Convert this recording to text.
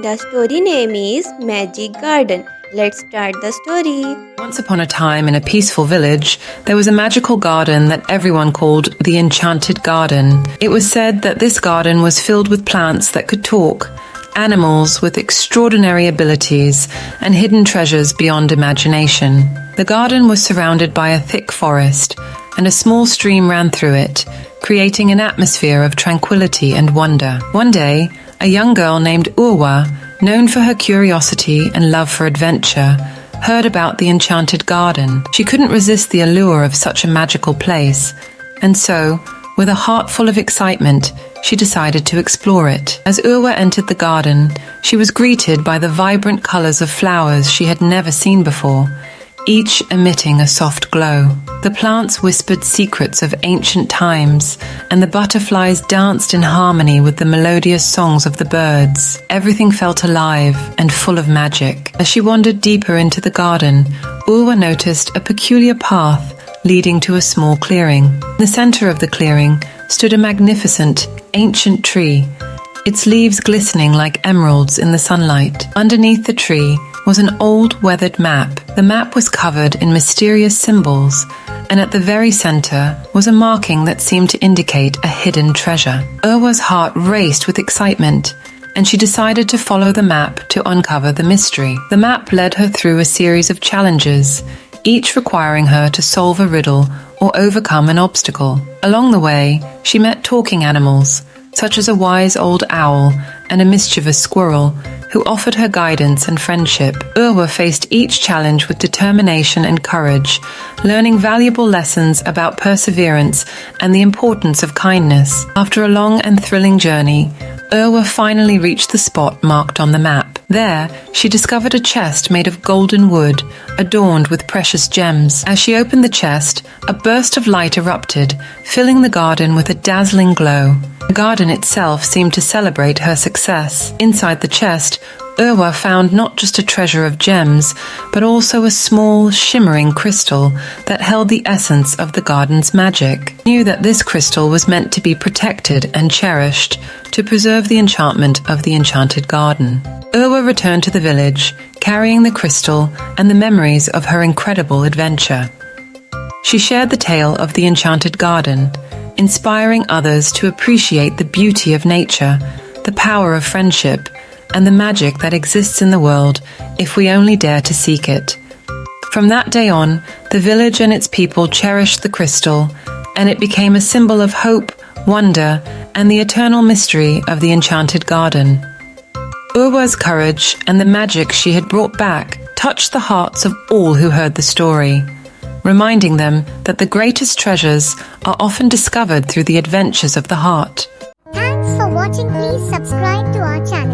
The story name is Magic Garden. Let's start the story. Once upon a time in a peaceful village, there was a magical garden that everyone called the Enchanted Garden. It was said that this garden was filled with plants that could talk, animals with extraordinary abilities, and hidden treasures beyond imagination. The garden was surrounded by a thick forest, and a small stream ran through it, creating an atmosphere of tranquility and wonder. One day, a young girl named Urwa, known for her curiosity and love for adventure, heard about the Enchanted Garden. She couldn't resist the allure of such a magical place, and so, with a heart full of excitement, she decided to explore it. As Urwa entered the garden, she was greeted by the vibrant colors of flowers she had never seen before, each emitting a soft glow. The plants whispered secrets of ancient times, and the butterflies danced in harmony with the melodious songs of the birds. Everything felt alive and full of magic. As she wandered deeper into the garden, Urwa noticed a peculiar path leading to a small clearing. In the center of the clearing stood a magnificent, ancient tree, its leaves glistening like emeralds in the sunlight. Underneath the tree was an old weathered map. The map was covered in mysterious symbols, and at the very center was a marking that seemed to indicate a hidden treasure. Urwa's heart raced with excitement, and she decided to follow the map to uncover the mystery. The map led her through a series of challenges, each requiring her to solve a riddle or overcome an obstacle. Along the way, she met talking animals, such as a wise old owl and a mischievous squirrel, who offered her guidance and friendship. Urwa faced each challenge with determination and courage, learning valuable lessons about perseverance and the importance of kindness. After a long and thrilling journey, Urwa finally reached the spot marked on the map. There, she discovered a chest made of golden wood, adorned with precious gems. As she opened the chest, a burst of light erupted, filling the garden with a dazzling glow. The garden itself seemed to celebrate her success. Inside the chest, Urwa found not just a treasure of gems, but also a small, shimmering crystal that held the essence of the garden's magic. She knew that this crystal was meant to be protected and cherished to preserve the enchantment of the Enchanted Garden. Urwa returned to the village, carrying the crystal and the memories of her incredible adventure. She shared the tale of the Enchanted Garden, inspiring others to appreciate the beauty of nature, the power of friendship, and the magic that exists in the world if we only dare to seek it. From that day on, the village and its people cherished the crystal, and it became a symbol of hope, wonder, and the eternal mystery of the Enchanted Garden. Urwa's courage and the magic she had brought back touched the hearts of all who heard the story, reminding them that the greatest treasures are often discovered through the adventures of the heart. Thanks for watching. Please subscribe to our channel.